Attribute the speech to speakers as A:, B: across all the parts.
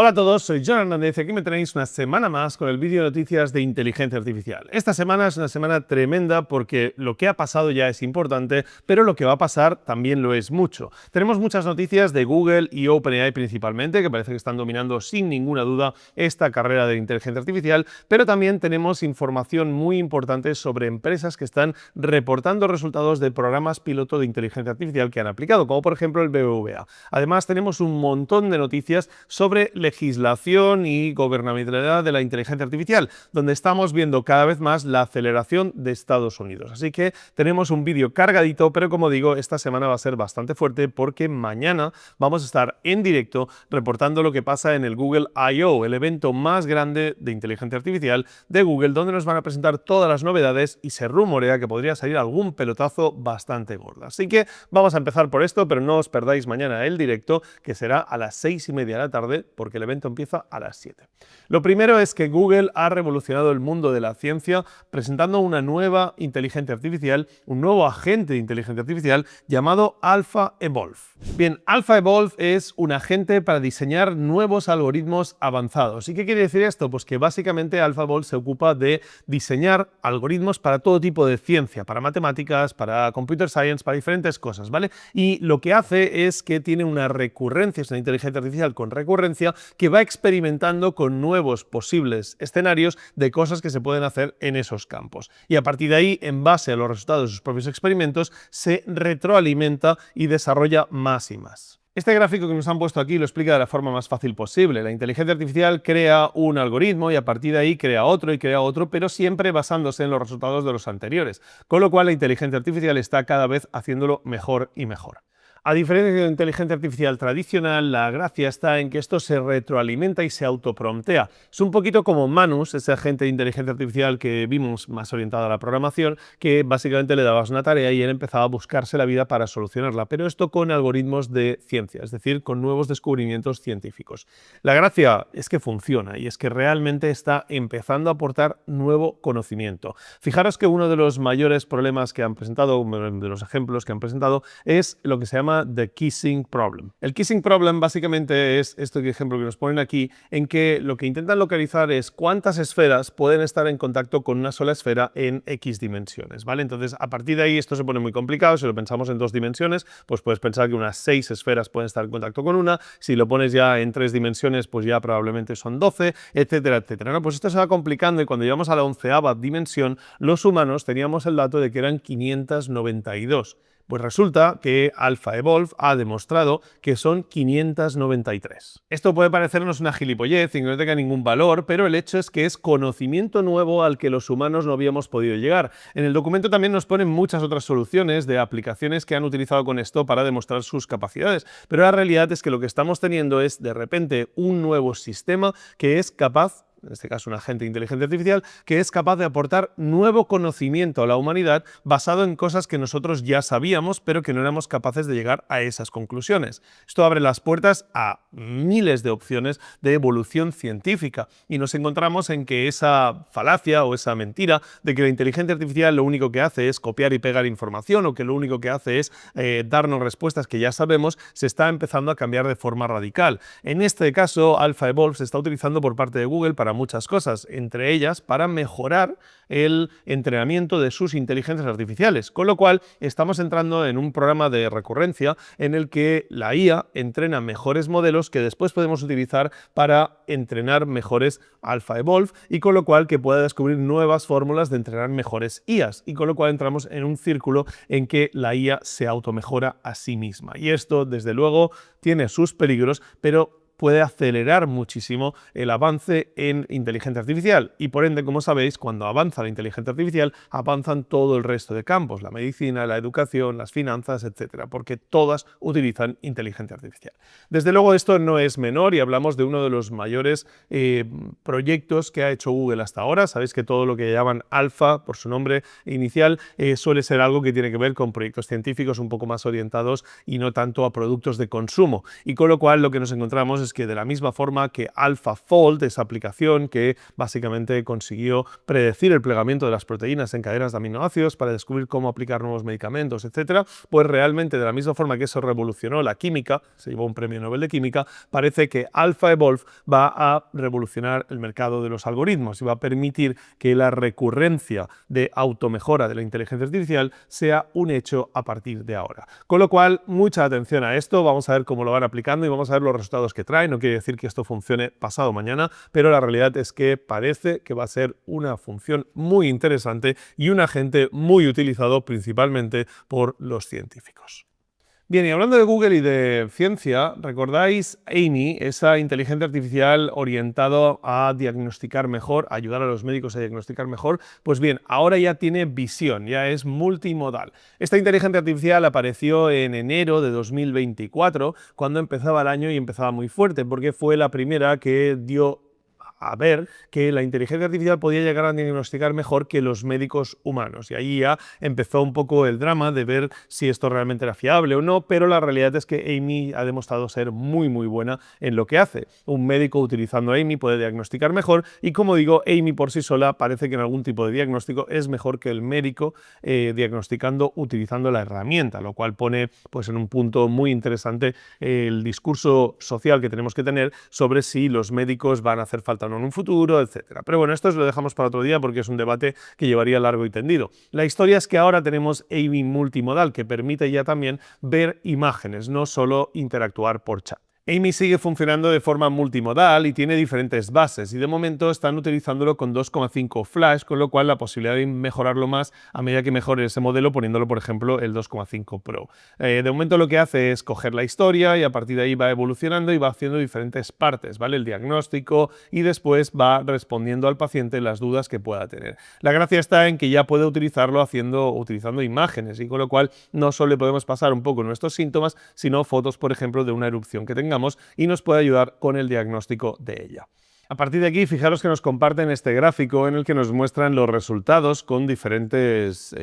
A: Hola a todos, soy Jon Hernández y aquí me tenéis una semana más con el vídeo de noticias de inteligencia artificial. Esta semana es una semana tremenda porque lo que ha pasado ya es importante, pero lo que va a pasar también lo es mucho. Tenemos muchas noticias de Google y OpenAI principalmente, que parece que están dominando sin ninguna duda esta carrera de inteligencia artificial, pero también tenemos información muy importante sobre empresas que están reportando resultados de programas piloto de inteligencia artificial que han aplicado, como por ejemplo el BBVA. Además tenemos un montón de noticias sobre legislación y gobernabilidad de la inteligencia artificial, donde estamos viendo cada vez más la aceleración de Estados Unidos. Así que tenemos un vídeo cargadito, pero como digo, esta semana va a ser bastante fuerte porque mañana vamos a estar en directo reportando lo que pasa en el Google I.O., el evento más grande de inteligencia artificial de Google, donde nos van a presentar todas las novedades y se rumorea que podría salir algún pelotazo bastante gordo. Así que vamos a empezar por esto, pero no os perdáis mañana el directo, que será a las 6:30 de la tarde, porque el evento empieza a las 7. Lo primero es que Google ha revolucionado el mundo de la ciencia presentando una nueva inteligencia artificial, un nuevo agente de inteligencia artificial llamado AlphaEvolve. Bien, AlphaEvolve es un agente para diseñar nuevos algoritmos avanzados. ¿Y qué quiere decir esto? Pues que básicamente AlphaEvolve se ocupa de diseñar algoritmos para todo tipo de ciencia, para matemáticas, para computer science, para diferentes cosas, ¿vale? Y lo que hace es que tiene una recurrencia, es una inteligencia artificial con recurrencia, que va experimentando con nuevos posibles escenarios de cosas que se pueden hacer en esos campos. Y a partir de ahí, en base a los resultados de sus propios experimentos, se retroalimenta y desarrolla más y más. Este gráfico que nos han puesto aquí lo explica de la forma más fácil posible. La inteligencia artificial crea un algoritmo y a partir de ahí crea otro, pero siempre basándose en los resultados de los anteriores. Con lo cual la inteligencia artificial está cada vez haciéndolo mejor y mejor. A diferencia de la inteligencia artificial tradicional, la gracia está en que esto se retroalimenta y se autopromptea. Es un poquito como Manus, ese agente de inteligencia artificial que vimos más orientado a la programación, que básicamente le dabas una tarea y él empezaba a buscarse la vida para solucionarla, pero esto con algoritmos de ciencia, es decir, con nuevos descubrimientos científicos. La gracia es que funciona y es que realmente está empezando a aportar nuevo conocimiento. Fijaros que uno de los mayores problemas que han presentado, uno de los ejemplos que han presentado, es lo que se llama The Kissing Problem. El Kissing Problem básicamente es este ejemplo que nos ponen aquí, en que lo que intentan localizar es cuántas esferas pueden estar en contacto con una sola esfera en X dimensiones, ¿vale? Entonces, a partir de ahí esto se pone muy complicado. Si lo pensamos en 2 dimensiones, pues puedes pensar que unas 6 esferas pueden estar en contacto con una. Si lo pones ya en 3 dimensiones, pues ya probablemente son 12, etcétera, etcétera, ¿no? Pues esto se va complicando y cuando llegamos a la 11ª dimensión, los humanos teníamos el dato de que eran 592. Pues resulta que AlphaEvolve ha demostrado que son 593. Esto puede parecernos una gilipollez y que no tenga ningún valor, pero el hecho es que es conocimiento nuevo al que los humanos no habíamos podido llegar. En el documento también nos ponen muchas otras soluciones de aplicaciones que han utilizado con esto para demostrar sus capacidades, pero la realidad es que lo que estamos teniendo es de repente un nuevo sistema que es capaz, en este caso un agente de inteligencia artificial, que es capaz de aportar nuevo conocimiento a la humanidad basado en cosas que nosotros ya sabíamos, pero que no éramos capaces de llegar a esas conclusiones. Esto abre las puertas a miles de opciones de evolución científica y nos encontramos en que esa falacia o esa mentira de que la inteligencia artificial lo único que hace es copiar y pegar información o que lo único que hace es darnos respuestas que ya sabemos, se está empezando a cambiar de forma radical. En este caso, AlphaEvolve se está utilizando por parte de Google para muchas cosas, entre ellas para mejorar el entrenamiento de sus inteligencias artificiales, con lo cual estamos entrando en un programa de recurrencia en el que la IA entrena mejores modelos que después podemos utilizar para entrenar mejores AlphaEvolve y con lo cual que pueda descubrir nuevas fórmulas de entrenar mejores IAs y con lo cual entramos en un círculo en que la IA se automejora a sí misma. Y esto, desde luego, tiene sus peligros, pero puede acelerar muchísimo el avance en inteligencia artificial y por ende, como sabéis, cuando avanza la inteligencia artificial, avanzan todo el resto de campos, la medicina, la educación, las finanzas, etcétera, porque todas utilizan inteligencia artificial. Desde luego esto no es menor y hablamos de uno de los mayores proyectos que ha hecho Google hasta ahora. Sabéis que todo lo que llaman Alpha, por su nombre inicial, suele ser algo que tiene que ver con proyectos científicos un poco más orientados y no tanto a productos de consumo, y con lo cual lo que nos encontramos es es que de la misma forma que AlphaFold, esa aplicación que básicamente consiguió predecir el plegamiento de las proteínas en cadenas de aminoácidos para descubrir cómo aplicar nuevos medicamentos, etcétera, pues realmente de la misma forma que eso revolucionó la química, se llevó un premio Nobel de química, parece que AlphaEvolve va a revolucionar el mercado de los algoritmos y va a permitir que la recurrencia de automejora de la inteligencia artificial sea un hecho a partir de ahora. Con lo cual, mucha atención a esto, vamos a ver cómo lo van aplicando y vamos a ver los resultados que trae. No quiere decir que esto funcione pasado mañana, pero la realidad es que parece que va a ser una función muy interesante y un agente muy utilizado principalmente por los científicos. Bien, y hablando de Google y de ciencia, ¿recordáis Amy, esa inteligencia artificial orientada a diagnosticar mejor, a ayudar a los médicos a diagnosticar mejor? Pues bien, ahora ya tiene visión, ya es multimodal. Esta inteligencia artificial apareció en enero de 2024, cuando empezaba el año y empezaba muy fuerte, porque fue la primera que dio a ver que la inteligencia artificial podía llegar a diagnosticar mejor que los médicos humanos. Y ahí ya empezó un poco el drama de ver si esto realmente era fiable o no, pero la realidad es que Amy ha demostrado ser muy buena en lo que hace. Un médico utilizando Amy puede diagnosticar mejor y, como digo, Amy por sí sola parece que en algún tipo de diagnóstico es mejor que el médico diagnosticando utilizando la herramienta, lo cual pone pues, en un punto muy interesante el discurso social que tenemos que tener sobre si los médicos van a hacer falta en un futuro, etcétera. Pero bueno, esto lo dejamos para otro día porque es un debate que llevaría largo y tendido. La historia es que ahora tenemos Amy multimodal, que permite ya también ver imágenes, no solo interactuar por chat. Amy sigue funcionando de forma multimodal y tiene diferentes bases, y de momento están utilizándolo con 2,5 Flash, con lo cual la posibilidad de mejorarlo más a medida que mejore ese modelo, poniéndolo, por ejemplo, el 2,5 Pro. De momento lo que hace es coger la historia y a partir de ahí va evolucionando y va haciendo diferentes partes, ¿vale? El diagnóstico y después va respondiendo al paciente las dudas que pueda tener. La gracia está en que ya puede utilizarlo utilizando imágenes, y con lo cual no solo le podemos pasar un poco nuestros síntomas, sino fotos, por ejemplo, de una erupción que tengamos, y nos puede ayudar con el diagnóstico de ella. A partir de aquí, fijaros que nos comparten este gráfico en el que nos muestran los resultados con diferentes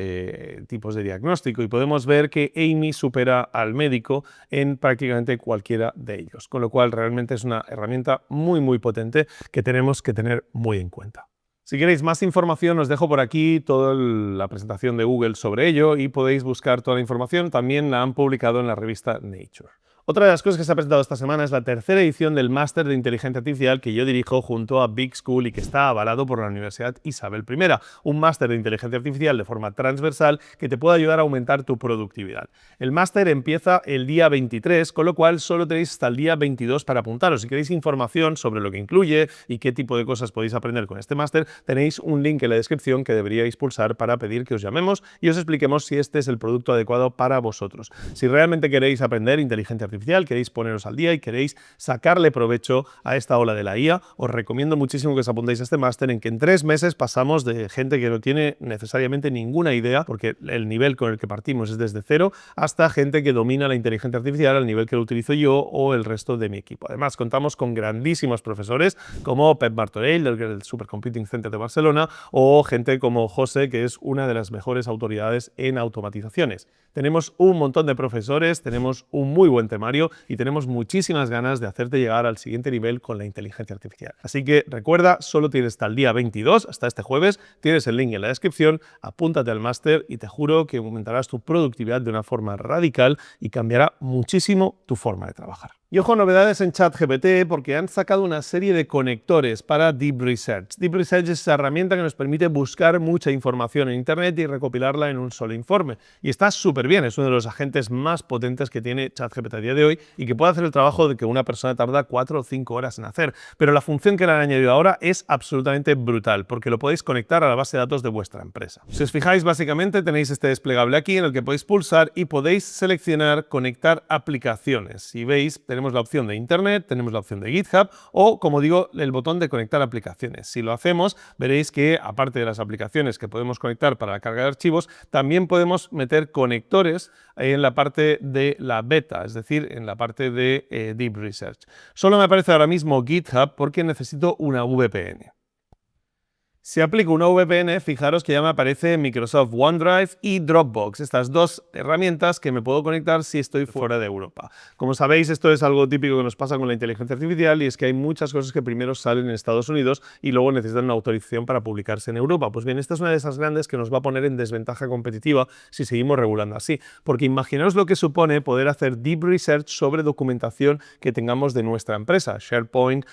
A: tipos de diagnóstico, y podemos ver que Amy supera al médico en prácticamente cualquiera de ellos, con lo cual realmente es una herramienta muy potente que tenemos que tener muy en cuenta. Si queréis más información, os dejo por aquí toda la presentación de Google sobre ello y podéis buscar toda la información. También la han publicado en la revista Nature. Otra de las cosas que se ha presentado esta semana es la tercera edición del Máster de Inteligencia Artificial que yo dirijo junto a Big School y que está avalado por la Universidad Isabel I. Un máster de inteligencia artificial de forma transversal que te puede ayudar a aumentar tu productividad. El máster empieza el día 23, con lo cual solo tenéis hasta el día 22 para apuntaros. Si queréis información sobre lo que incluye y qué tipo de cosas podéis aprender con este máster, tenéis un link en la descripción que deberíais pulsar para pedir que os llamemos y os expliquemos si este es el producto adecuado para vosotros. Si realmente queréis aprender inteligencia artificial, queréis poneros al día y queréis sacarle provecho a esta ola de la IA, os recomiendo muchísimo que os apuntéis a este máster, en que en 3 meses pasamos de gente que no tiene necesariamente ninguna idea, porque el nivel con el que partimos es desde cero, hasta gente que domina la inteligencia artificial al nivel que lo utilizo yo o el resto de mi equipo. Además, contamos con grandísimos profesores como Pep Martorell, del Supercomputing Center de Barcelona, o gente como José, que es una de las mejores autoridades en automatizaciones. Tenemos un montón de profesores, tenemos un muy buen temario y tenemos muchísimas ganas de hacerte llegar al siguiente nivel con la inteligencia artificial. Así que recuerda, solo tienes hasta el día 22, hasta este jueves, tienes el link en la descripción, apúntate al máster y te juro que aumentarás tu productividad de una forma radical y cambiará muchísimo tu forma de trabajar. Y ojo, novedades en ChatGPT, porque han sacado una serie de conectores para Deep Research. Deep Research es esa herramienta que nos permite buscar mucha información en Internet y recopilarla en un solo informe. Y está súper bien, es uno de los agentes más potentes que tiene ChatGPT a día de hoy y que puede hacer el trabajo de que una persona tarda 4 o 5 horas en hacer. Pero la función que le han añadido ahora es absolutamente brutal, porque lo podéis conectar a la base de datos de vuestra empresa. Si os fijáis, básicamente tenéis este desplegable aquí en el que podéis pulsar y podéis seleccionar conectar aplicaciones. Si veis, tenemos la opción de Internet, tenemos la opción de GitHub o, como digo, el botón de conectar aplicaciones. Si lo hacemos, veréis que, aparte de las aplicaciones que podemos conectar para la carga de archivos, también podemos meter conectores en la parte de la beta, es decir, en la parte de Deep Research. Solo me aparece ahora mismo GitHub porque necesito una VPN. Si aplico una VPN, fijaros que ya me aparece Microsoft OneDrive y Dropbox, estas dos herramientas que me puedo conectar si estoy fuera de Europa. Como sabéis, esto es algo típico que nos pasa con la inteligencia artificial y es que hay muchas cosas que primero salen en Estados Unidos y luego necesitan una autorización para publicarse en Europa. Pues bien, esta es una de esas grandes que nos va a poner en desventaja competitiva si seguimos regulando así, porque imaginaos lo que supone poder hacer deep research sobre documentación que tengamos de nuestra empresa, SharePoint,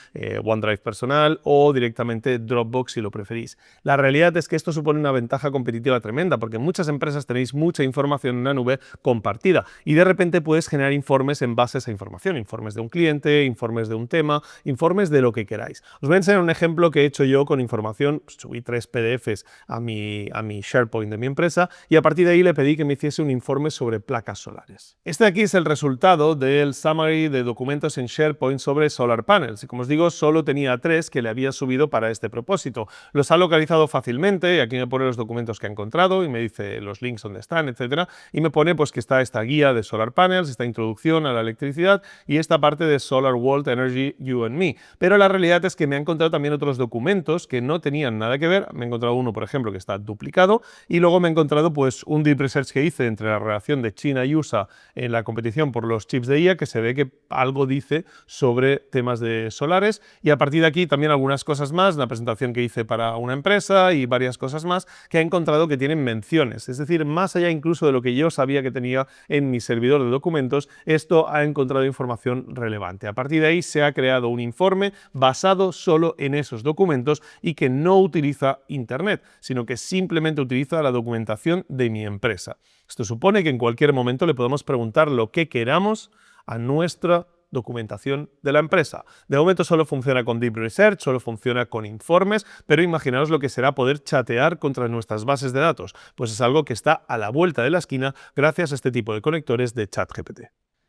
A: OneDrive personal o directamente Dropbox si lo preferís. La realidad es que esto supone una ventaja competitiva tremenda, porque en muchas empresas tenéis mucha información en la nube compartida y de repente puedes generar informes en base a esa información, informes de un cliente, informes de un tema, informes de lo que queráis. Os voy a enseñar un ejemplo que he hecho yo con información. Subí 3 PDFs a mi SharePoint de mi empresa y a partir de ahí le pedí que me hiciese un informe sobre placas solares. Este de aquí es el resultado del summary de documentos en SharePoint sobre solar panels y, como os digo, solo tenía 3 que le había subido para este propósito. Los ha localizado fácilmente y aquí me pone los documentos que ha encontrado y me dice los links donde están, etcétera, y me pone pues que está esta guía de solar panels, esta introducción a la electricidad y esta parte de Solar World Energy You and Me. Pero la realidad es que me ha encontrado también otros documentos que no tenían nada que ver. Me he encontrado uno, por ejemplo, que está duplicado y luego me he encontrado pues un deep research que hice entre la relación de China y USA en la competición por los chips de IA, que se ve que algo dice sobre temas de solares, y a partir de aquí también algunas cosas más, la presentación que hice para una empresa y varias cosas más que he encontrado que tienen menciones, es decir, más allá incluso de lo que yo sabía que tenía en mi servidor de documentos, esto ha encontrado información relevante. A partir de ahí se ha creado un informe basado solo en esos documentos y que no utiliza Internet, sino que simplemente utiliza la documentación de mi empresa. Esto supone que en cualquier momento le podemos preguntar lo que queramos a nuestra documentación de la empresa. De momento solo funciona con Deep Research, solo funciona con informes, pero imaginaos lo que será poder chatear contra nuestras bases de datos, pues es algo que está a la vuelta de la esquina gracias a este tipo de conectores de ChatGPT.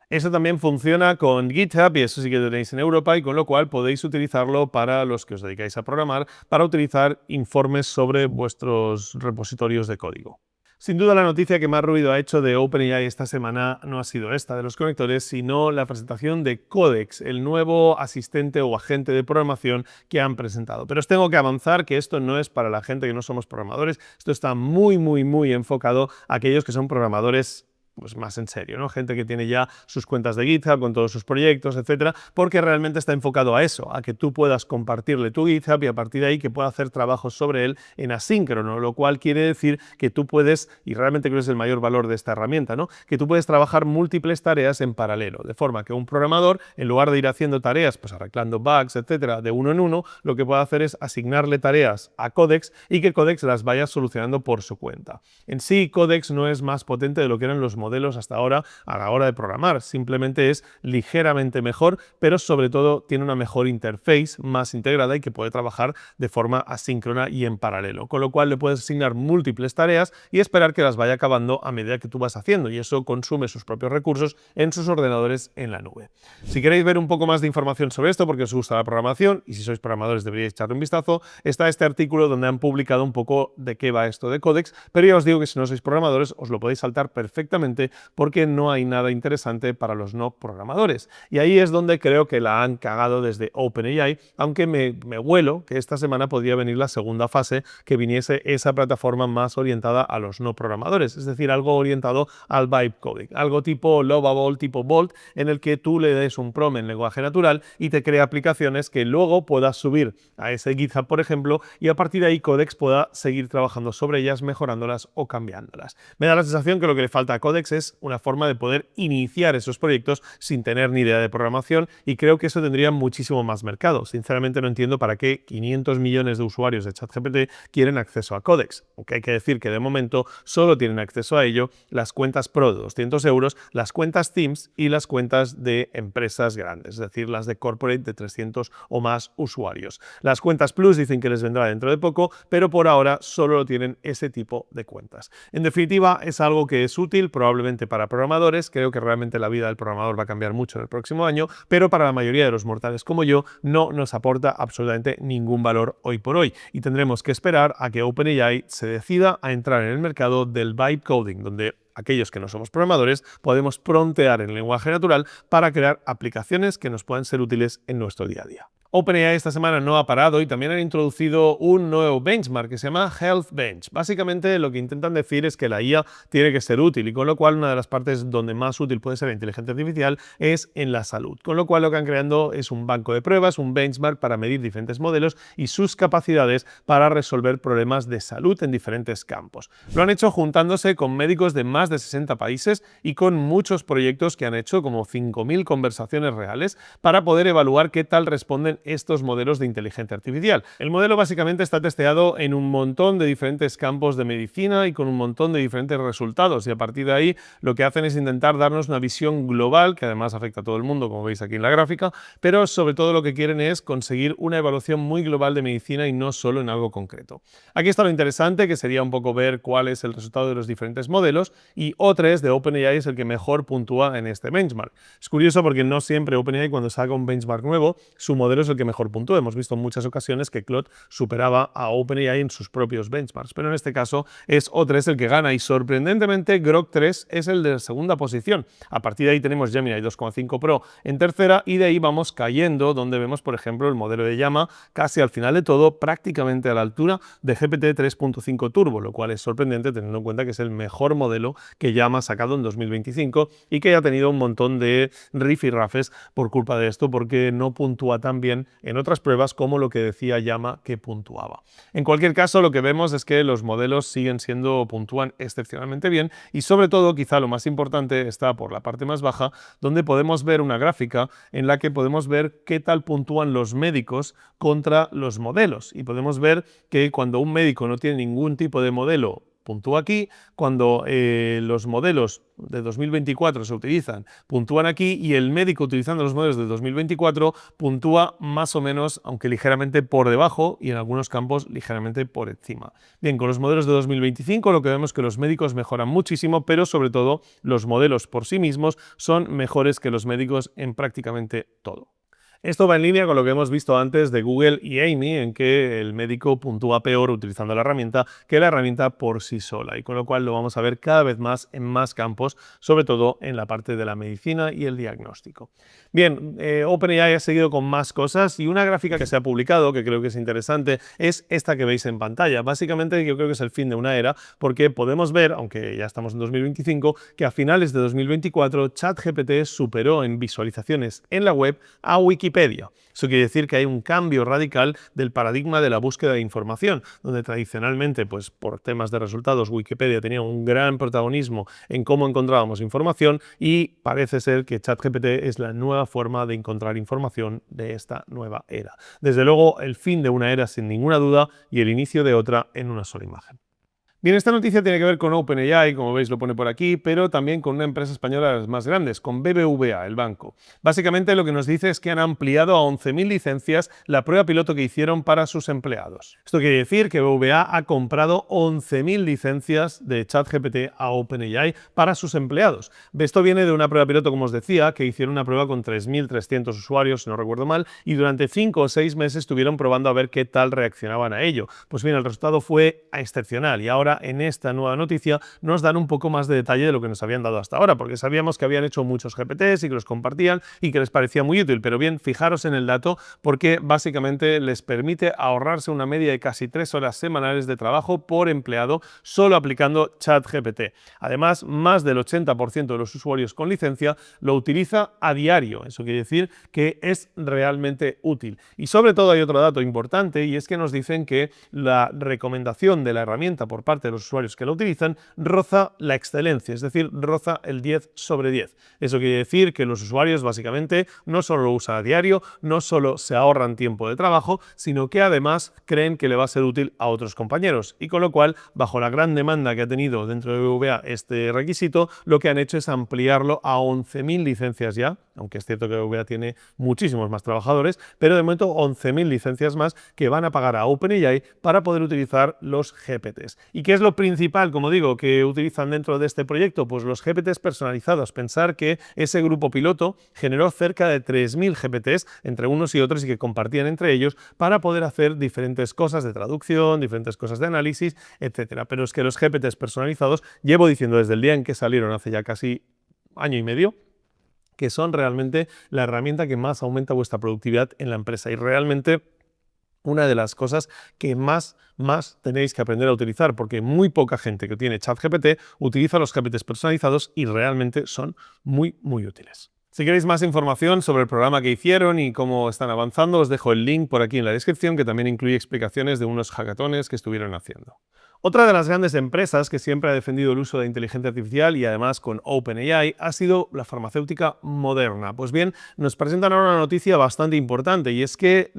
A: Eso también funciona con GitHub y eso sí que tenéis en Europa y con lo cual podéis utilizarlo para los que os dedicáis a programar, para utilizar informes sobre vuestros repositorios de código. Sin duda la noticia que más ruido ha hecho de OpenAI esta semana no ha sido esta de los conectores, sino la presentación de Codex, el nuevo asistente o agente de programación que han presentado. Pero os tengo que avanzar que esto no es para la gente que no somos programadores, esto está muy enfocado a aquellos que son programadores pues más en serio, ¿no? Gente que tiene ya sus cuentas de GitHub con todos sus proyectos, etcétera, porque realmente está enfocado a eso, a que tú puedas compartirle tu GitHub y a partir de ahí que pueda hacer trabajos sobre él en asíncrono, lo cual quiere decir que tú puedes, y realmente creo que es el mayor valor de esta herramienta, ¿no? Que tú puedes trabajar múltiples tareas en paralelo, de forma que un programador, en lugar de ir haciendo tareas, pues arreglando bugs, etcétera, de uno en uno, lo que puede hacer es asignarle tareas a Codex y que Codex las vaya solucionando por su cuenta. En sí, Codex no es más potente de lo que eran los modelos hasta ahora a la hora de programar, simplemente es ligeramente mejor, pero sobre todo tiene una mejor interface más integrada y que puede trabajar de forma asíncrona y en paralelo, con lo cual le puedes asignar múltiples tareas y esperar que las vaya acabando a medida que tú vas haciendo y eso consume sus propios recursos en sus ordenadores en la nube. Si queréis ver un poco más de información sobre esto porque os gusta la programación y si sois programadores deberíais echarle un vistazo, está este artículo donde han publicado un poco de qué va esto de Codex, pero ya os digo que si no sois programadores os lo podéis saltar perfectamente porque no hay nada interesante para los no programadores. Y ahí es donde creo que la han cagado desde OpenAI, aunque me huelo que esta semana podría venir la segunda fase, que viniese esa plataforma más orientada a los no programadores, es decir, algo orientado al vibe coding, algo tipo Lovable, tipo Bolt, en el que tú le des un prompt en lenguaje natural y te crea aplicaciones que luego puedas subir a ese GitHub, por ejemplo, y a partir de ahí Codex pueda seguir trabajando sobre ellas, mejorándolas o cambiándolas. Me da la sensación que lo que le falta a Codex es una forma de poder iniciar esos proyectos sin tener ni idea de programación y creo que eso tendría muchísimo más mercado. Sinceramente no entiendo para qué 500 millones de usuarios de ChatGPT quieren acceso a Codex, aunque hay que decir que de momento solo tienen acceso a ello las cuentas Pro de 200 euros, las cuentas Teams y las cuentas de empresas grandes, es decir, las de Corporate de 300 o más usuarios. Las cuentas Plus dicen que les vendrá dentro de poco, pero por ahora solo lo tienen ese tipo de cuentas. En definitiva, es algo que es útil, probablemente para programadores, creo que realmente la vida del programador va a cambiar mucho en el próximo año, pero para la mayoría de los mortales como yo no nos aporta absolutamente ningún valor hoy por hoy y tendremos que esperar a que OpenAI se decida a entrar en el mercado del vibe coding, donde aquellos que no somos programadores podemos promptear en lenguaje natural para crear aplicaciones que nos puedan ser útiles en nuestro día a día. OpenAI esta semana no ha parado y también han introducido un nuevo benchmark que se llama Health Bench. Básicamente lo que intentan decir es que la IA tiene que ser útil y con lo cual una de las partes donde más útil puede ser la inteligencia artificial es en la salud. Con lo cual lo que han creado es un banco de pruebas, un benchmark para medir diferentes modelos y sus capacidades para resolver problemas de salud en diferentes campos. Lo han hecho juntándose con médicos de más de 60 países y con muchos proyectos que han hecho, como 5.000 conversaciones reales, para poder evaluar qué tal responden estos modelos de inteligencia artificial. El modelo básicamente está testeado en un montón de diferentes campos de medicina y con un montón de diferentes resultados, y a partir de ahí lo que hacen es intentar darnos una visión global, que además afecta a todo el mundo, como veis aquí en la gráfica, pero sobre todo lo que quieren es conseguir una evaluación muy global de medicina y no solo en algo concreto. Aquí está lo interesante, que sería un poco ver cuál es el resultado de los diferentes modelos, y O3 de OpenAI es el que mejor puntúa en este benchmark. Es curioso porque no siempre OpenAI, cuando saca un benchmark nuevo, su modelo es el que mejor puntúa. Hemos visto en muchas ocasiones que Claude superaba a OpenAI en sus propios benchmarks, pero en este caso es O3 el que gana y sorprendentemente Grok 3 es el de segunda posición. A partir de ahí tenemos Gemini 2.5 Pro en tercera y de ahí vamos cayendo, donde vemos por ejemplo el modelo de Llama casi al final de todo, prácticamente a la altura de GPT 3.5 Turbo, lo cual es sorprendente teniendo en cuenta que es el mejor modelo que Llama ha sacado en 2025 y que ya ha tenido un montón de rifirrafes por culpa de esto, porque no puntúa tan bien en otras pruebas como lo que decía Llama que puntuaba. En cualquier caso, lo que vemos es que los modelos siguen siendo, puntúan excepcionalmente bien y sobre todo, quizá lo más importante está por la parte más baja, donde podemos ver una gráfica en la que podemos ver qué tal puntúan los médicos contra los modelos, y podemos ver que cuando un médico no tiene ningún tipo de modelo puntúa aquí, cuando los modelos de 2024 se utilizan, puntúan aquí, y el médico utilizando los modelos de 2024 puntúa más o menos, aunque ligeramente por debajo y en algunos campos ligeramente por encima. Bien, con los modelos de 2025 lo que vemos es que los médicos mejoran muchísimo, pero sobre todo los modelos por sí mismos son mejores que los médicos en prácticamente todo. Esto va en línea con lo que hemos visto antes de Google y Amy, en que el médico puntúa peor utilizando la herramienta que la herramienta por sí sola, y con lo cual lo vamos a ver cada vez más en más campos, sobre todo en la parte de la medicina y el diagnóstico. Bien, OpenAI ha seguido con más cosas y una gráfica que se ha publicado, que creo que es interesante, es esta que veis en pantalla. Básicamente yo creo que es el fin de una era, porque podemos ver, aunque ya estamos en 2025, que a finales de 2024 ChatGPT superó en visualizaciones en la web a Wikipedia. Eso quiere decir que hay un cambio radical del paradigma de la búsqueda de información, donde tradicionalmente, pues por temas de resultados, Wikipedia tenía un gran protagonismo en cómo encontrábamos información, y parece ser que ChatGPT es la nueva forma de encontrar información de esta nueva era. Desde luego, el fin de una era sin ninguna duda y el inicio de otra en una sola imagen. Bien, esta noticia tiene que ver con OpenAI, como veis lo pone por aquí, pero también con una empresa española de las más grandes, con BBVA, el banco. Básicamente lo que nos dice es que han ampliado a 11.000 licencias la prueba piloto que hicieron para sus empleados. Esto quiere decir que BBVA ha comprado 11.000 licencias de ChatGPT a OpenAI para sus empleados. Esto viene de una prueba piloto, como os decía, que hicieron una prueba con 3.300 usuarios, si no recuerdo mal, y durante 5 o 6 meses estuvieron probando a ver qué tal reaccionaban a ello. Pues bien, el resultado fue excepcional, y ahora en esta nueva noticia nos dan un poco más de detalle de lo que nos habían dado hasta ahora, porque sabíamos que habían hecho muchos GPTs y que los compartían y que les parecía muy útil, pero bien, fijaros en el dato, porque básicamente les permite ahorrarse una media de casi 3 horas semanales de trabajo por empleado solo aplicando ChatGPT. Además, más del 80% de los usuarios con licencia lo utiliza a diario. Eso quiere decir que es realmente útil. Y sobre todo hay otro dato importante, y es que nos dicen que la recomendación de la herramienta por parte de los usuarios que lo utilizan roza la excelencia, es decir, roza el 10 sobre 10. Eso quiere decir que los usuarios básicamente no solo lo usan a diario, no solo se ahorran tiempo de trabajo, sino que además creen que le va a ser útil a otros compañeros, y con lo cual, bajo la gran demanda que ha tenido dentro de BBVA este requisito, lo que han hecho es ampliarlo a 11.000 licencias ya, aunque es cierto que BBVA tiene muchísimos más trabajadores, pero de momento 11.000 licencias más que van a pagar a OpenAI para poder utilizar los GPTs. ¿Y qué es lo principal, como digo, que utilizan dentro de este proyecto? Pues los GPTs personalizados. Pensar que ese grupo piloto generó cerca de 3.000 GPTs entre unos y otros y que compartían entre ellos para poder hacer diferentes cosas de traducción, diferentes cosas de análisis, etcétera. Pero es que los GPTs personalizados, llevo diciendo desde el día en que salieron hace ya casi año y medio, que son realmente la herramienta que más aumenta vuestra productividad en la empresa y realmente una de las cosas que más tenéis que aprender a utilizar, porque muy poca gente que tiene ChatGPT utiliza los GPTs personalizados y realmente son muy útiles. Si queréis más información sobre el programa que hicieron y cómo están avanzando, os dejo el link por aquí en la descripción, que también incluye explicaciones de unos hackatones que estuvieron haciendo. Otra de las grandes empresas que siempre ha defendido el uso de inteligencia artificial y además con OpenAI ha sido la farmacéutica Moderna. Pues bien, nos presentan ahora una noticia bastante importante y es que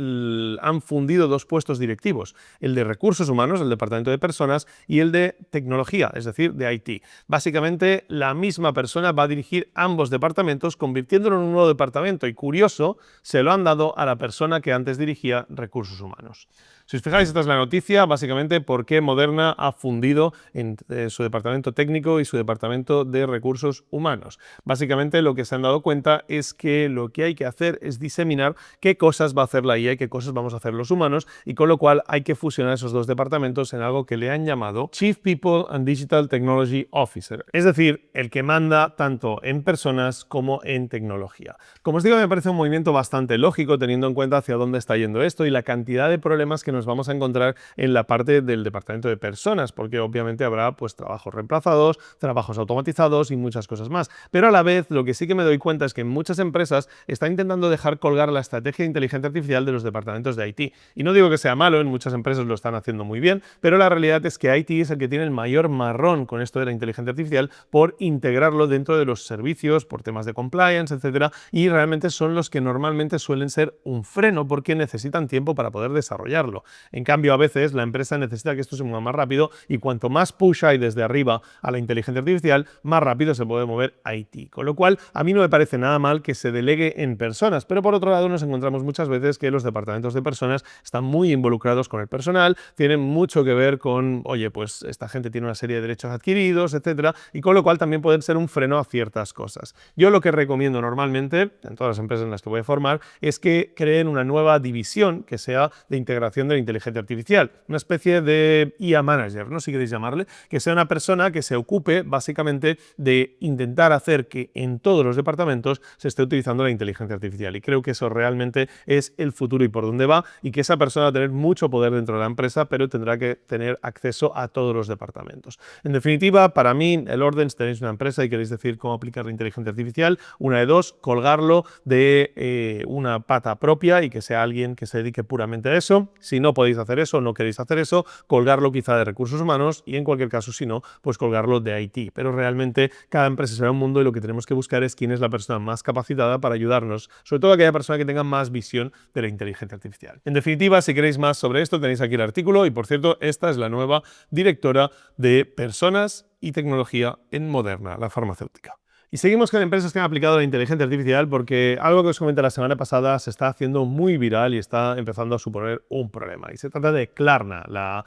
A: han fundido dos puestos directivos, el de recursos humanos, el departamento de personas, y el de tecnología, es decir, de IT. Básicamente, la misma persona va a dirigir ambos departamentos, convirtiéndolo en un nuevo departamento y curioso, se lo han dado a la persona que antes dirigía recursos humanos. Si os fijáis, esta es la noticia, básicamente por qué Moderna ha fundido en su departamento técnico y su departamento de recursos humanos. Básicamente lo que se han dado cuenta es que lo que hay que hacer es diseminar qué cosas va a hacer la IA y qué cosas vamos a hacer los humanos, y con lo cual hay que fusionar esos dos departamentos en algo que le han llamado Chief People and Digital Technology Officer, es decir, el que manda tanto en personas como en tecnología. Como os digo, me parece un movimiento bastante lógico teniendo en cuenta hacia dónde está yendo esto y la cantidad de problemas que nos vamos a encontrar en la parte del departamento de personas, porque obviamente habrá pues trabajos reemplazados, trabajos automatizados y muchas cosas más. Pero a la vez lo que sí que me doy cuenta es que muchas empresas están intentando dejar colgar la estrategia de inteligencia artificial de los departamentos de IT. Y no digo que sea malo, en muchas empresas lo están haciendo muy bien, pero la realidad es que IT es el que tiene el mayor marrón con esto de la inteligencia artificial por integrarlo dentro de los servicios, por temas de compliance, etcétera, y realmente son los que normalmente suelen ser un freno porque necesitan tiempo para poder desarrollarlo. En cambio, a veces la empresa necesita que esto se mueva más rápido y cuanto más push hay desde arriba a la inteligencia artificial, más rápido se puede mover IT. Con lo cual, a mí no me parece nada mal que se delegue en personas, pero por otro lado nos encontramos muchas veces que los departamentos de personas están muy involucrados con el personal, tienen mucho que ver con, oye, pues esta gente tiene una serie de derechos adquiridos, etcétera, y con lo cual también pueden ser un freno a ciertas cosas. Yo lo que recomiendo normalmente, en todas las empresas en las que voy a formar, es que creen una nueva división que sea de integración de la inteligencia artificial, una especie de IA manager, ¿no? Si queréis llamarle, que sea una persona que se ocupe básicamente de intentar hacer que en todos los departamentos se esté utilizando la inteligencia artificial, y creo que eso realmente es el futuro y por dónde va, y que esa persona va a tener mucho poder dentro de la empresa, pero tendrá que tener acceso a todos los departamentos. En definitiva, para mí, el orden, si tenéis una empresa y queréis decir cómo aplicar la inteligencia artificial, una de dos, colgarlo de una pata propia y que sea alguien que se dedique puramente a eso. Si no podéis hacer eso, no queréis hacer eso, colgarlo quizá de recursos humanos y en cualquier caso, si no, pues colgarlo de IT. Pero realmente cada empresa será un mundo y lo que tenemos que buscar es quién es la persona más capacitada para ayudarnos, sobre todo aquella persona que tenga más visión de la inteligencia artificial. En definitiva, si queréis más sobre esto, tenéis aquí el artículo y, por cierto, esta es la nueva directora de Personas y Tecnología en Moderna, la farmacéutica. Y seguimos con empresas que han aplicado la inteligencia artificial porque algo que os comenté la semana pasada se está haciendo muy viral y está empezando a suponer un problema. Y se trata de Klarna, la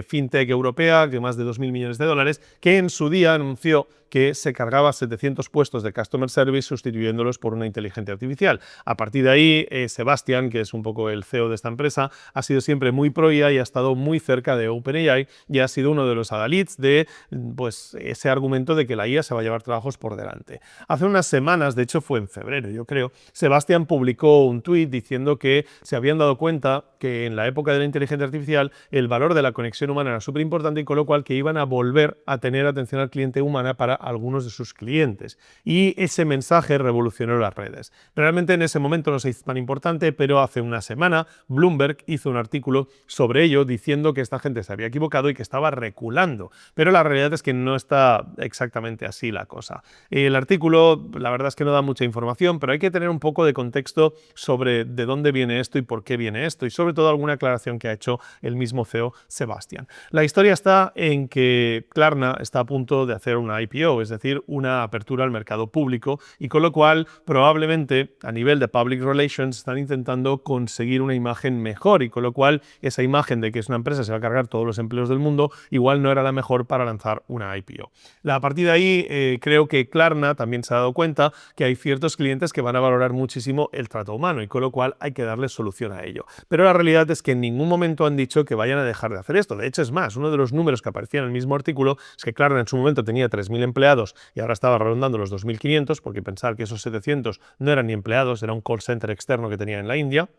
A: fintech europea de más de 2.000 millones de dólares, que en su día anunció que se cargaba 700 puestos de Customer Service sustituyéndolos por una inteligencia artificial. A partir de ahí, Sebastian, que es un poco el CEO de esta empresa, ha sido siempre muy pro IA y ha estado muy cerca de OpenAI y ha sido uno de los adalids de pues, ese argumento de que la IA se va a llevar trabajos por delante. Hace unas semanas, de hecho fue en febrero yo creo, Sebastian publicó un tuit diciendo que se habían dado cuenta que en la época de la inteligencia artificial el valor de la conexión humana era súper importante y con lo cual que iban a volver a tener atención al cliente humana para algunos de sus clientes. Y ese mensaje revolucionó las redes. Realmente en ese momento no se hizo tan importante, pero hace una semana Bloomberg hizo un artículo sobre ello diciendo que esta gente se había equivocado y que estaba reculando. Pero la realidad es que no está exactamente así la cosa. El artículo, la verdad es que no da mucha información, pero hay que tener un poco de contexto sobre de dónde viene esto y por qué viene esto, y sobre todo alguna aclaración que ha hecho el mismo CEO Sebastian. La historia está en que Klarna está a punto de hacer una IPO, es decir, una apertura al mercado público, y con lo cual probablemente a nivel de Public Relations están intentando conseguir una imagen mejor, y con lo cual esa imagen de que es una empresa que se va a cargar todos los empleos del mundo igual no era la mejor para lanzar una IPO. A partir de ahí creo que Klarna también se ha dado cuenta que hay ciertos clientes que van a valorar muchísimo el trato humano y con lo cual hay que darle solución a ello. Pero la realidad es que en ningún momento han dicho que vayan a dejar de hacer esto. De hecho, es más, uno de los números que aparecía en el mismo artículo es que Klarna en su momento tenía 3.000 empleados y ahora estaba rondando los 2.500, porque pensar que esos 700 no eran ni empleados, era un call center externo que tenía en la India.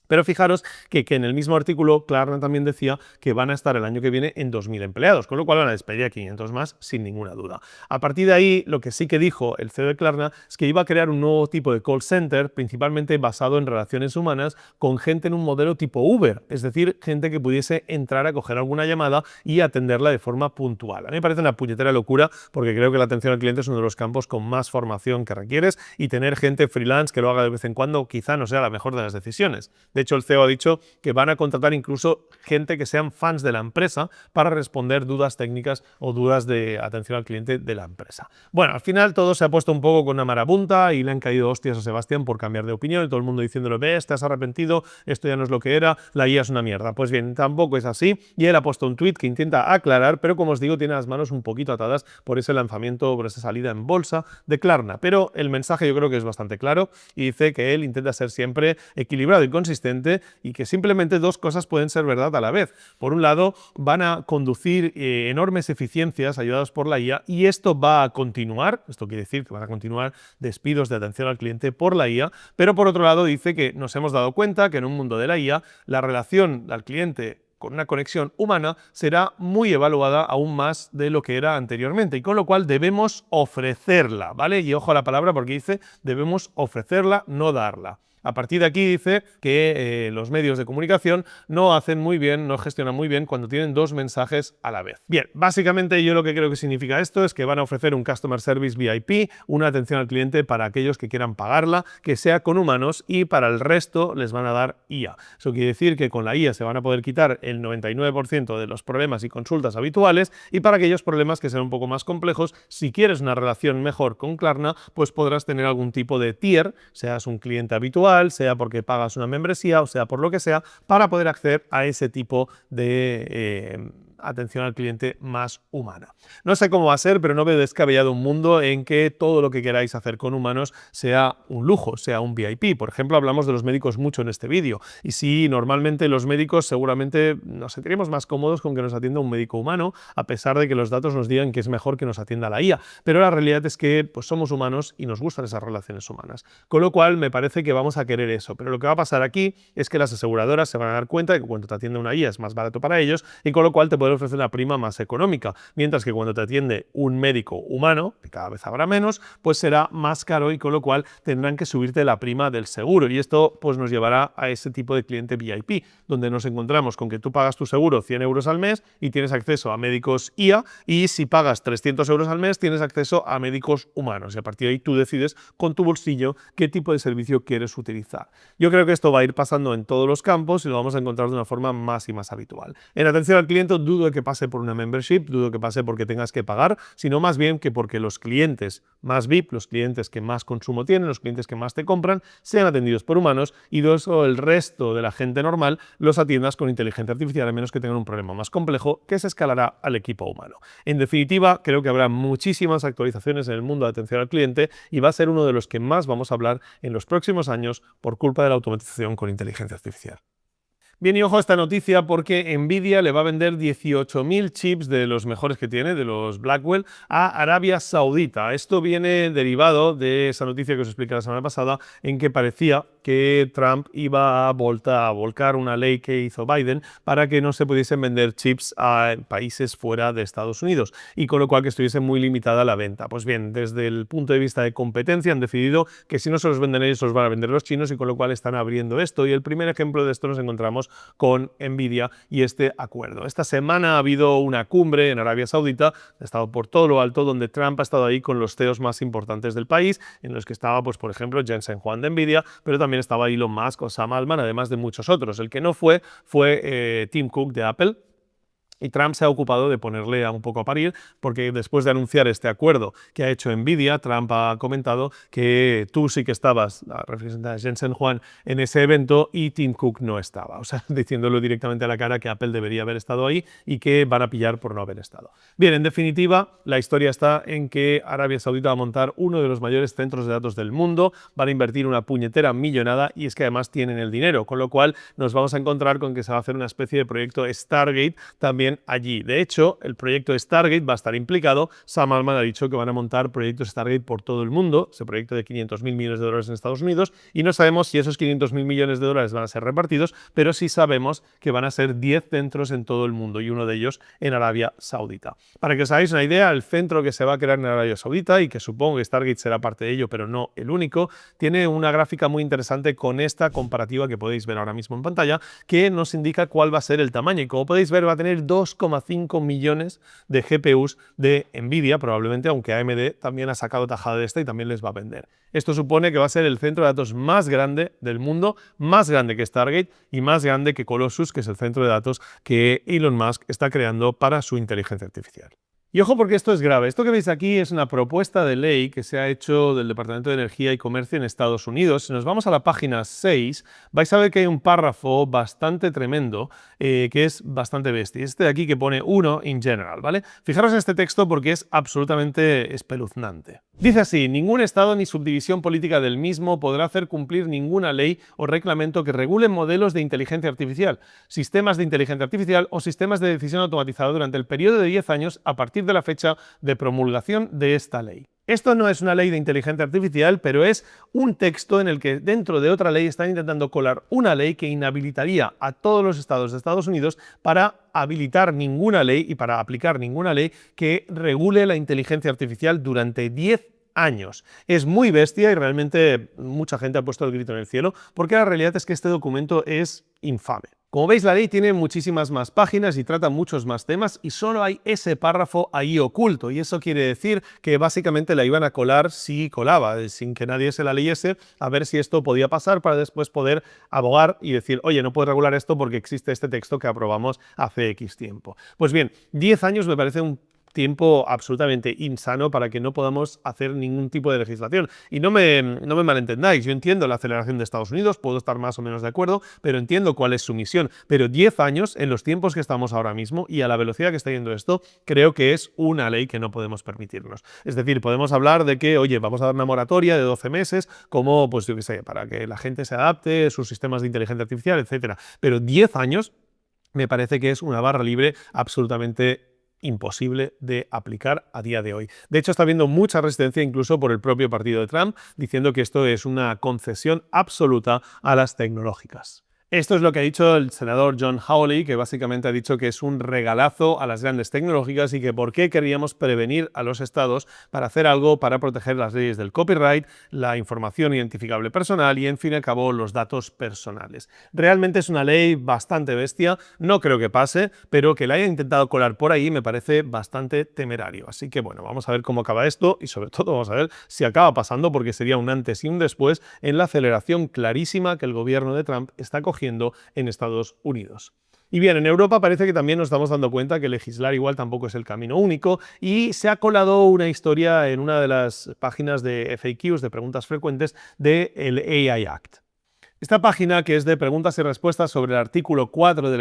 A: Pero fijaros que en el mismo artículo Klarna también decía que van a estar el año que viene en 2.000 empleados, con lo cual van a despedir a 500 más sin ninguna duda. A partir de ahí, lo que sí que dijo el CEO de Klarna es que iba a crear un nuevo tipo de call center, principalmente basado en relaciones humanas, con gente en un modelo tipo Uber, es decir, gente que pudiese entrar a coger alguna llamada y atenderla de forma puntual. A mí me parece una puñetera locura, porque creo que la atención al cliente es uno de los campos con más formación que requieres, y tener gente freelance que lo haga de vez en cuando quizá no sea la mejor de las decisiones. De hecho, el CEO ha dicho que van a contratar incluso gente que sean fans de la empresa para responder dudas técnicas o dudas de atención al cliente de la empresa. Bueno, al final todo se ha puesto un poco con una marabunta y le han caído hostias a Sebastián por cambiar de opinión, y todo el mundo diciéndole: ves, te has arrepentido, esto ya no es lo que era, la IA es una mierda. Pues bien, tampoco es así, y él ha puesto un tuit que intenta aclarar, pero como os digo, tiene las manos un poquito atadas por ese lanzamiento, por esa salida en bolsa de Klarna. Pero el mensaje yo creo que es bastante claro y dice que él intenta ser siempre equilibrado y consistente, y que simplemente dos cosas pueden ser verdad a la vez. Por un lado, van a conducir enormes eficiencias ayudados por la IA, y esto va a continuar. Esto quiere decir que van a continuar despidos de atención al cliente por la IA, pero por otro lado dice que nos hemos dado cuenta que en un mundo de la IA la relación al cliente con una conexión humana será muy evaluada aún más de lo que era anteriormente, y con lo cual debemos ofrecerla, ¿vale? Y ojo a la palabra, porque dice debemos ofrecerla, no darla. A partir de aquí dice que los medios de comunicación no hacen muy bien, no gestionan muy bien cuando tienen dos mensajes a la vez. Bien, básicamente yo lo que creo que significa esto es que van a ofrecer un Customer Service VIP, una atención al cliente para aquellos que quieran pagarla, que sea con humanos, y para el resto les van a dar IA. Eso quiere decir que con la IA se van a poder quitar el 99% de los problemas y consultas habituales, y para aquellos problemas que sean un poco más complejos, si quieres una relación mejor con Klarna, pues podrás tener algún tipo de tier, seas un cliente habitual, sea porque pagas una membresía o sea por lo que sea, para poder acceder a ese tipo de atención al cliente más humana. No sé cómo va a ser, pero no veo descabellado un mundo en que todo lo que queráis hacer con humanos sea un lujo, sea un VIP. Por ejemplo, hablamos de los médicos mucho en este vídeo, y sí, normalmente los médicos seguramente nos sentiremos más cómodos con que nos atienda un médico humano, a pesar de que los datos nos digan que es mejor que nos atienda la IA, pero la realidad es que pues, somos humanos y nos gustan esas relaciones humanas, con lo cual me parece que vamos a querer eso. Pero lo que va a pasar aquí es que las aseguradoras se van a dar cuenta de que cuando te atiende una IA es más barato para ellos, y con lo cual te pueden ofrecer una prima más económica, mientras que cuando te atiende un médico humano, que cada vez habrá menos, pues será más caro, y con lo cual tendrán que subirte la prima del seguro, y esto pues nos llevará a ese tipo de cliente VIP, donde nos encontramos con que tú pagas tu seguro 100 euros al mes y tienes acceso a médicos IA, y si pagas 300 euros al mes tienes acceso a médicos humanos, y a partir de ahí tú decides con tu bolsillo qué tipo de servicio quieres utilizar. Yo creo que esto va a ir pasando en todos los campos y lo vamos a encontrar de una forma más y más habitual. En atención al cliente dudo de que pase por una membership, dudo que pase porque tengas que pagar, sino más bien que porque los clientes más VIP, los clientes que más consumo tienen, los clientes que más te compran, sean atendidos por humanos, y de eso el resto de la gente normal los atiendas con inteligencia artificial, a menos que tengan un problema más complejo que se escalará al equipo humano. En definitiva, creo que habrá muchísimas actualizaciones en el mundo de atención al cliente, y va a ser uno de los que más vamos a hablar en los próximos años por culpa de la automatización con inteligencia artificial. Bien, y ojo a esta noticia, porque Nvidia le va a vender 18.000 chips de los mejores que tiene, de los Blackwell, a Arabia Saudita. Esto viene derivado de esa noticia que os expliqué la semana pasada, en que parecía que Trump iba a volcar una ley que hizo Biden para que no se pudiesen vender chips a países fuera de Estados Unidos, y con lo cual que estuviese muy limitada la venta. Pues bien, desde el punto de vista de competencia han decidido que si no se los venden ellos, los van a vender los chinos, y con lo cual están abriendo esto, y el primer ejemplo de esto nos encontramos con Nvidia y este acuerdo. Esta semana ha habido una cumbre en Arabia Saudita, ha estado por todo lo alto, donde Trump ha estado ahí con los CEOs más importantes del país, en los que estaba, pues, por ejemplo, Jensen Huang de Nvidia, pero también estaba Elon Musk o Sam Altman, además de muchos otros. El que no fue Tim Cook de Apple, Y Trump se ha ocupado de ponerle un poco a parir, porque después de anunciar este acuerdo que ha hecho Nvidia, Trump ha comentado que tú sí que estabas, la representante Jensen Huang, en ese evento y Tim Cook no estaba. O sea, diciéndolo directamente a la cara que Apple debería haber estado ahí y que van a pillar por no haber estado. Bien, en definitiva, la historia está en que Arabia Saudita va a montar uno de los mayores centros de datos del mundo, van a invertir una puñetera millonada y es que además tienen el dinero, con lo cual nos vamos a encontrar con que se va a hacer una especie de proyecto Stargate también allí. De hecho, el proyecto Stargate va a estar implicado. Sam Altman ha dicho que van a montar proyectos Stargate por todo el mundo, ese proyecto de 500.000 millones de dólares en Estados Unidos, y no sabemos si esos 500.000 millones de dólares van a ser repartidos, pero sí sabemos que van a ser 10 centros en todo el mundo y uno de ellos en Arabia Saudita. Para que os hagáis una idea, el centro que se va a crear en Arabia Saudita, y que supongo que Stargate será parte de ello, pero no el único, tiene una gráfica muy interesante con esta comparativa que podéis ver ahora mismo en pantalla, que nos indica cuál va a ser el tamaño. Y como podéis ver, va a tener 2,5 millones de GPUs de Nvidia, probablemente, aunque AMD también ha sacado tajada de esta y también les va a vender. Esto supone que va a ser el centro de datos más grande del mundo, más grande que Stargate y más grande que Colossus, que es el centro de datos que Elon Musk está creando para su inteligencia artificial. Y ojo porque esto es grave. Esto que veis aquí es una propuesta de ley que se ha hecho del Departamento de Energía y Comercio en Estados Unidos. Si nos vamos a la página 6, vais a ver que hay un párrafo bastante tremendo, que es bastante bestia. Este de aquí que pone 1 in general, ¿vale? Fijaros en este texto porque es absolutamente espeluznante. Dice así: ningún Estado ni subdivisión política del mismo podrá hacer cumplir ninguna ley o reglamento que regule modelos de inteligencia artificial, sistemas de inteligencia artificial o sistemas de decisión automatizada durante el periodo de 10 años a partir de la fecha de promulgación de esta ley. Esto no es una ley de inteligencia artificial, pero es un texto en el que dentro de otra ley están intentando colar una ley que inhabilitaría a todos los estados de Estados Unidos para habilitar ninguna ley y para aplicar ninguna ley que regule la inteligencia artificial durante 10 años. Es muy bestia y realmente mucha gente ha puesto el grito en el cielo porque la realidad es que este documento es infame. Como veis, la ley tiene muchísimas más páginas y trata muchos más temas y solo hay ese párrafo ahí oculto, y eso quiere decir que básicamente la iban a colar si colaba, sin que nadie se la leyese, a ver si esto podía pasar para después poder abogar y decir, oye, no puedes regular esto porque existe este texto que aprobamos hace X tiempo. Pues bien, 10 años me parece un tiempo absolutamente insano para que no podamos hacer ningún tipo de legislación. Y no me malentendáis, yo entiendo la aceleración de Estados Unidos, puedo estar más o menos de acuerdo, pero entiendo cuál es su misión. Pero 10 años, en los tiempos que estamos ahora mismo y a la velocidad que está yendo esto, creo que es una ley que no podemos permitirnos. Es decir, podemos hablar de que, oye, vamos a dar una moratoria de 12 meses, como, pues yo qué sé, para que la gente se adapte, sus sistemas de inteligencia artificial, etcétera. Pero 10 años me parece que es una barra libre absolutamente imposible de aplicar a día de hoy. De hecho, está habiendo mucha resistencia incluso por el propio partido de Trump, diciendo que esto es una concesión absoluta a las tecnológicas. Esto es lo que ha dicho el senador John Hawley, que básicamente ha dicho que es un regalazo a las grandes tecnológicas y que por qué queríamos prevenir a los estados para hacer algo para proteger las leyes del copyright, la información identificable personal y, en fin y al cabo, los datos personales. Realmente es una ley bastante bestia, no creo que pase, pero que la haya intentado colar por ahí me parece bastante temerario. Así que bueno, vamos a ver cómo acaba esto y sobre todo vamos a ver si acaba pasando, porque sería un antes y un después en la aceleración clarísima que el gobierno de Trump está cogiendo en Estados Unidos. Y bien, en Europa parece que también nos estamos dando cuenta que legislar igual tampoco es el camino único y se ha colado una historia en una de las páginas de FAQs, de preguntas frecuentes, del AI Act. Esta página, que es de preguntas y respuestas sobre el artículo 4 de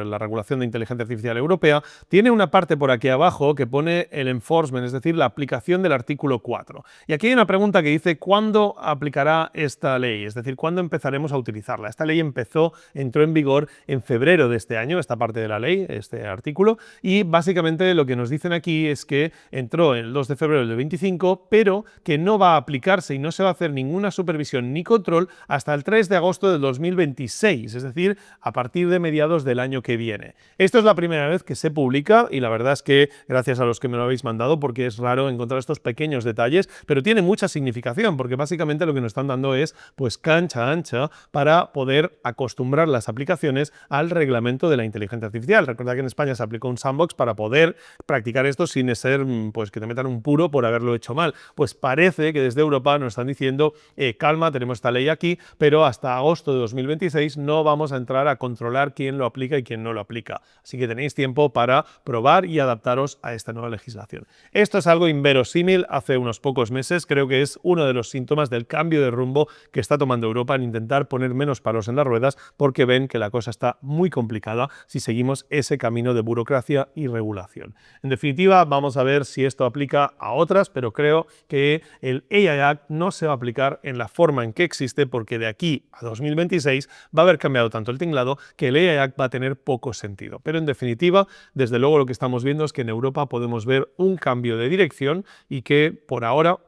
A: la regulación de inteligencia artificial europea, tiene una parte por aquí abajo que pone el enforcement, es decir, la aplicación del artículo 4. Y aquí hay una pregunta que dice, ¿cuándo aplicará esta ley? Es decir, ¿cuándo empezaremos a utilizarla? Esta ley entró en vigor en febrero de este año, esta parte de la ley, este artículo, y básicamente lo que nos dicen aquí es que entró el 2 de febrero del 25, pero que no va a aplicarse y no se va a hacer ninguna supervisión ni control hasta el 3 de agosto del 2026, es decir, a partir de mediados del año que viene. Esto es la primera vez que se publica y la verdad es que gracias a los que me lo habéis mandado, porque es raro encontrar estos pequeños detalles, pero tiene mucha significación porque básicamente lo que nos están dando es pues cancha ancha para poder acostumbrar las aplicaciones al reglamento de la inteligencia artificial. Recordad que en España se aplicó un sandbox para poder practicar esto sin ser pues que te metan un puro por haberlo hecho mal. Pues parece que desde Europa nos están diciendo calma, tenemos esta ley aquí, pero hasta agosto de 2026 no vamos a entrar a controlar quién lo aplica y quién no lo aplica. Así que tenéis tiempo para probar y adaptaros a esta nueva legislación. Esto es algo inverosímil hace unos pocos meses, creo que es uno de los síntomas del cambio de rumbo que está tomando Europa en intentar poner menos palos en las ruedas porque ven que la cosa está muy complicada si seguimos ese camino de burocracia y regulación. En definitiva, vamos a ver si esto aplica a otras, pero creo que el AI Act no se va a aplicar en la forma en que existe porque de aquí a 2026 va a haber cambiado tanto el tinglado que el AI Act va a tener poco sentido. Pero en definitiva, desde luego lo que estamos viendo es que en Europa podemos ver un cambio de dirección y que por ahora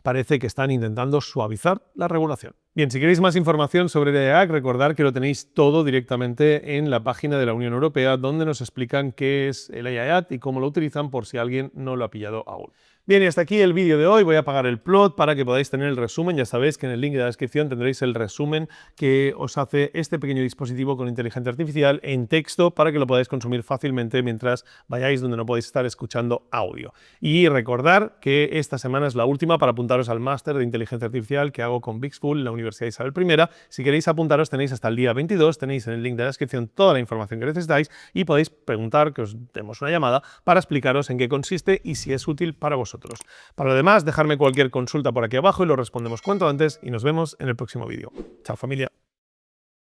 A: parece que están intentando suavizar la regulación. Bien, si queréis más información sobre el AI Act, recordad que lo tenéis todo directamente en la página de la Unión Europea, donde nos explican qué es el AI Act y cómo lo utilizan por si alguien no lo ha pillado aún. Bien, y hasta aquí el vídeo de hoy. Voy a apagar el plot para que podáis tener el resumen. Ya sabéis que en el link de la descripción tendréis el resumen que os hace este pequeño dispositivo con inteligencia artificial en texto para que lo podáis consumir fácilmente mientras vayáis donde no podéis estar escuchando audio. Y recordar que esta semana es la última para apuntaros al máster de inteligencia artificial que hago con Bixpool en la Universidad Isabel I. Si queréis apuntaros tenéis hasta el día 22, tenéis en el link de la descripción toda la información que necesitáis y podéis preguntar, que os demos una llamada para explicaros en qué consiste y si es útil para vosotros. Para lo demás, dejadme cualquier consulta por aquí abajo y lo respondemos cuanto antes y nos vemos en el próximo vídeo. Chao familia.